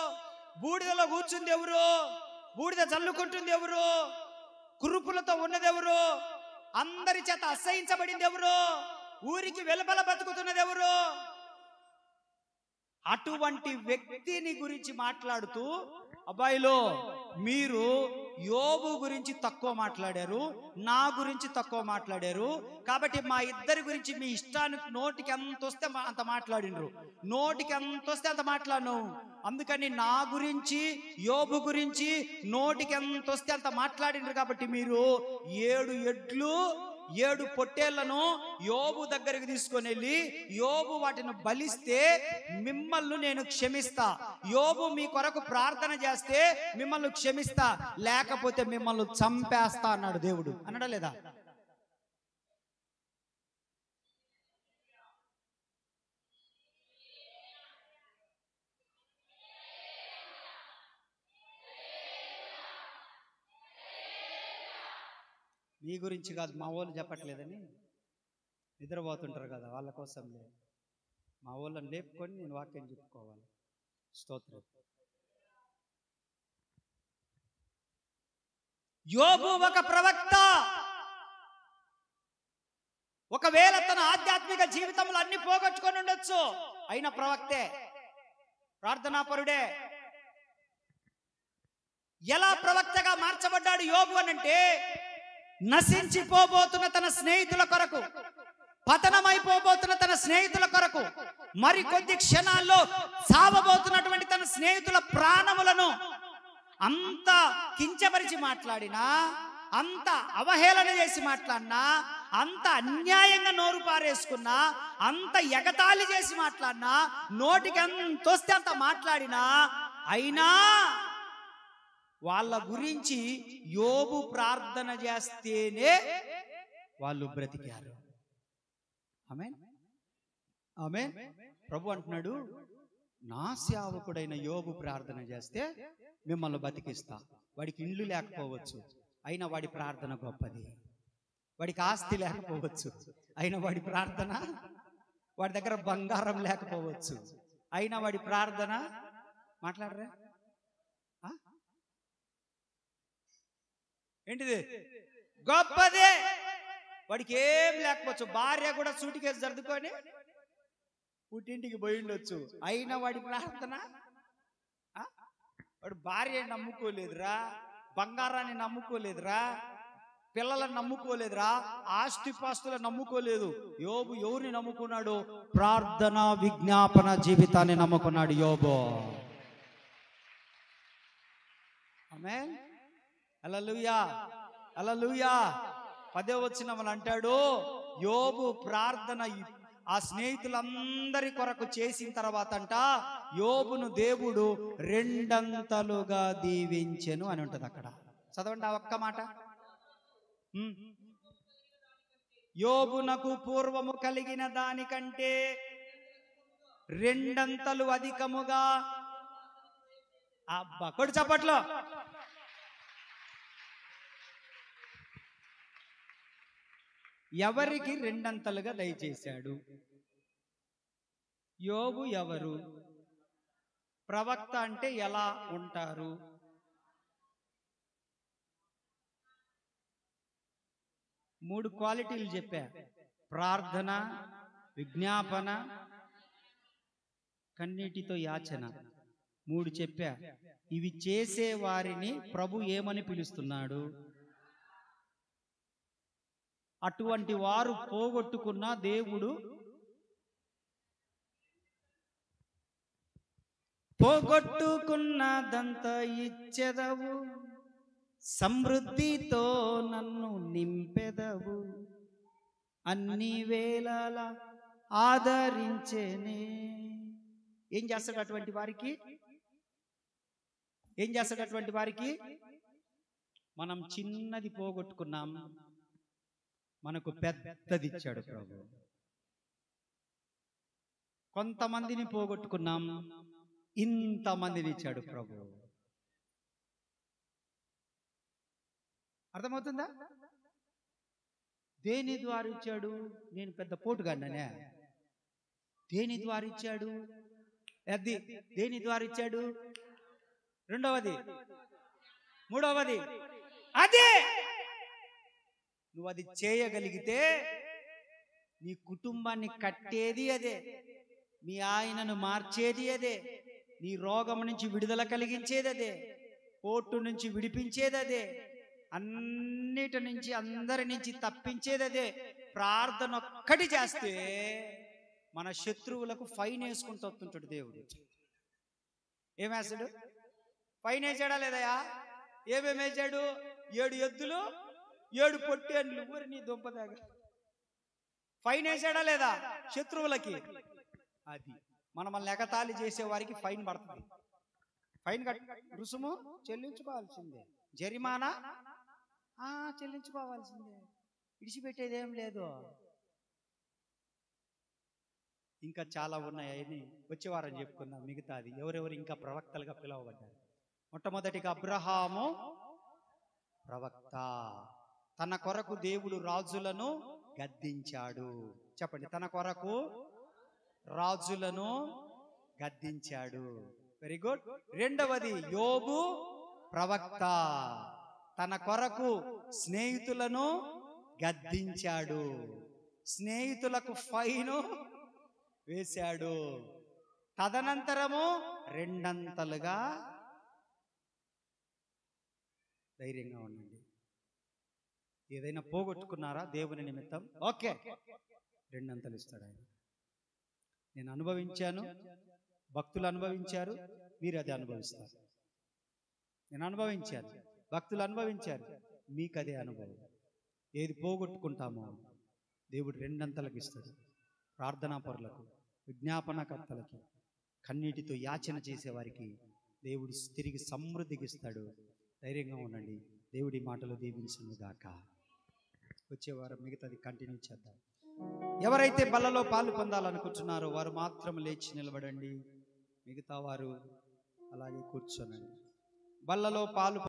బూడిదలో కూర్చుంది ఎవరు? బూడిద చల్లుకుంటుంది ఎవరు? కురుపులతో ఉన్నది ఎవరు? అందరి చేత అసహించబడింది ఎవరు? ఊరికి వెలుపల బతుకుతున్నది ఎవరు? అటువంటి వ్యక్తిని గురించి మాట్లాడుతూ, అబ్బాయిలో మీరు యోబు గురించి తక్కువ మాట్లాడారు, నా గురించి తక్కువ మాట్లాడారు, కాబట్టి మా ఇద్దరి గురించి మీ ఇష్టానికి నోటికి ఎంత వస్తే అంత మాట్లాడినరు, నోటికి ఎంత వస్తే అంత మాట్లాడను. అందుకని నా గురించి యోబు గురించి నోటికి ఎంత వస్తే అంత మాట్లాడినరు. కాబట్టి మీరు 7 ఎడ్లు 7 పొట్టేళ్లను యోబు దగ్గరికి తీసుకొని వెళ్ళి యోబు వాటిని బలిస్తే మిమ్మల్ని నేను క్షమిస్తా, యోబు మీ కొరకు ప్రార్థన చేస్తే మిమ్మల్ని క్షమిస్తా, లేకపోతే మిమ్మల్ని చంపేస్తా అన్నాడు దేవుడు. అన్నాడా లేదా? మీ గురించి కాదు, మా వాళ్ళు చెప్పట్లేదని నిద్రపోతుంటారు కదా, వాళ్ళ కోసం లేదు. మా వాళ్ళని లేపుకొని నేను వాక్యం చెప్పుకోవాలి. స్తోత్రం. యోబు ఒక ప్రవక్త. ఒకవేళ తన ఆధ్యాత్మిక జీవితంలో అన్ని పోగొట్టుకొని ఉండొచ్చు, అయిన ప్రవక్తే, ప్రార్థనాపరుడే. ఎలా ప్రవక్తగా మార్చబడ్డాడు యోబు అనంటే, నశించిపోబోతున్న తన స్నేహితుల కొరకు, పతనమైపోబోతున్న తన స్నేహితుల కొరకు, మరికొద్ది క్షణాల్లో సావబోతున్నటువంటి తన స్నేహితుల ప్రాణములను అంత కించపరిచి మాట్లాడినా, అంత అవహేళన చేసి మాట్లాడినా, అంత అన్యాయంగా నోరు పారేసుకున్నా, అంత ఎగతాళి చేసి మాట్లాడినా, నోటికి ఎంత వస్తే అంత మాట్లాడినా, అయినా వాళ్ళ గురించి యోబు ప్రార్థన చేస్తేనే వాళ్ళు బ్రతికారు. ఆమేన్, ఆమేన్. ప్రభు అంటున్నాడు, నా సేవకుడైన యోబు ప్రార్థన చేస్తే మిమ్మల్ని బతికిస్తా. వాడికి ఇండ్లు లేకపోవచ్చు, అయినా వాడి ప్రార్థన గొప్పది. వాడికి ఆస్తి లేకపోవచ్చు, అయినా వాడి ప్రార్థన, వాడి దగ్గర బంగారం లేకపోవచ్చు, అయినా వాడి ప్రార్థన, మాట్లాడరా ఏంటిది, గొప్పదే. వాడికి ఏం లేకపోవచ్చు, భార్య కూడా సూటికేసి సర్దుకొని పుట్టింటికి పోయి ఉండొచ్చు, అయినా వాడి ప్రార్థన. వాడు భార్యని నమ్ముకోలేదురా, బంగారాన్ని నమ్ముకోలేదురా, పిల్లలను నమ్ముకోలేదురా, ఆస్తిపాస్తులను నమ్ముకోలేదు. యోబు ఎవరిని నమ్ముకున్నాడు? ప్రార్థన విజ్ఞాపన జీవితాన్ని నమ్ముకున్నాడు యోబు. ఆమేన్, హల్లెలూయా, హల్లెలూయా. 10వ వచనం అంటాడు, యోబు ప్రార్థన ఆ స్నేహితులందరి కొరకు చేసిన తర్వాత అంట, యోబును దేవుడు 2 దీవించెను అని ఉంటది అక్కడ. చదవండి ఆ ఒక్క మాట. యోబునకు పూర్వము కలిగిన దానికంటే 2 అధికముగా. అబ్బా, కొడు చప్పట్లో. ఎవరికి 2 దయచేశాడు? యోబు ఎవరు? ప్రవక్త అంటే ఎలా ఉంటారు? మూడు క్వాలిటీలు చెప్పా: ప్రార్థన, విజ్ఞాపన, కన్నీటితో యాచన. 3 చెప్పా. ఇవి చేసే వారిని ప్రభు ఏమని పిలుస్తున్నాడు? అటువంటి వారు పోగొట్టుకున్న దేవుడు, పోగొట్టుకున్నదంతా ఇచ్చెదవు, సమృద్ధితో నన్ను నింపెదవు, అన్ని వేళల ఆదరించేనే. ఏం చేస్తాడు అటువంటి వారికి? ఏం చేస్తాడు అటువంటి వారికి? మనం చిన్నది పోగొట్టుకున్నాం, మనకు పెద్దది ఇచ్చాడు ప్రభు. కొంతమందిని పోగొట్టుకున్నాం, ఇంతమందిని ఇచ్చాడు ప్రభు. అర్థమవుతుందా? దేని ద్వారా ఇచ్చాడు? నేను పెద్ద పోటుగాడినే. దేని ద్వారా ఇచ్చాడు? అది దేని ద్వారా ఇచ్చాడు? రెండవది, మూడవది, అదే. నువ్వు అది చేయగలిగితే నీ కుటుంబాన్ని కట్టేది అదే, మీ ఆయనను మార్చేది అదే, నీ రోగం నుంచి విడుదల కలిగించేది అదే, పోటు నుంచి విడిపించేది అదే, అన్నిటి నుంచి అందరి నుంచి తప్పించేది అదే. ప్రార్థన ఒక్కటి చేస్తే మన శత్రువులకు ఫైన్ వేసుకుంటూ వస్తుంటాడు దేవుడు. ఏమేస్తాడు? ఫైన్ వేసాడా లేదయా? ఏమేమి వేసాడు? 7 ఎద్దులు 7 పొట్టేళ్ళు ఊరి నీ దుంపదాగా ఫైన్ వేసాడా లేదా శత్రువులకి? అది మనల్ని ఎగతాళి చేసే వారికి ఫైన్ పడుతుంది. ఫైన్ రుసుము చెల్లించుకోవాల్సిందే, జరిమానా చెల్లించుకోవాల్సిందే, విడిచిపెట్టేదేం లేదు. ఇంకా చాలా ఉన్నాయని వచ్చే వారం చెప్పుకుందాం. మిగతాది ఎవరెవరు ఇంకా ప్రవక్తలుగా పిలువబడ్డారు. మొట్టమొదటిగా అబ్రహాము ప్రవక్త. తన కొరకు దేవుడు రాజులను గద్దించాడు. చెప్పండి, తన కొరకు రాజులను గద్దించాడు. Very good. రెండవది యోబు ప్రవక్త. తన కొరకు స్నేహితులను గద్దించాడు, స్నేహితులకు ఫైను వేశాడు. తదనంతరము 2 ధైర్యంగా ఉండండి. ఏదైనా పోగొట్టుకున్నారా దేవుని నిమిత్తం? ఓకే, 2 ఇస్తాడు ఆయన. నేను అనుభవించాను, భక్తులు అనుభవించారు, మీరు అది అనుభవిస్తారు. నేను అనుభవించాను, భక్తులు అనుభవించారు, మీకు అదే అనుభవం. ఏది పోగొట్టుకుంటామో దేవుడు 2 ఇస్తాడు. ప్రార్థనా పరులకు, విజ్ఞాపనకర్తలకి, కన్నీటితో యాచన చేసేవారికి దేవుడు తిరిగి సమృద్ధికి ఇస్తాడు. ధైర్యంగా ఉండండి. దేవుడి మాటలు దీవించును గాక. వచ్చే వారం మిగతాది కంటిన్యూ చేద్దాం. ఎవరైతే బల్లలో పాలు పొందాలనుకుంటున్నారో వారు మాత్రం లేచి నిలబడండి, మిగతా వారు అలాగే కూర్చోనండి. బల్లలో పాలు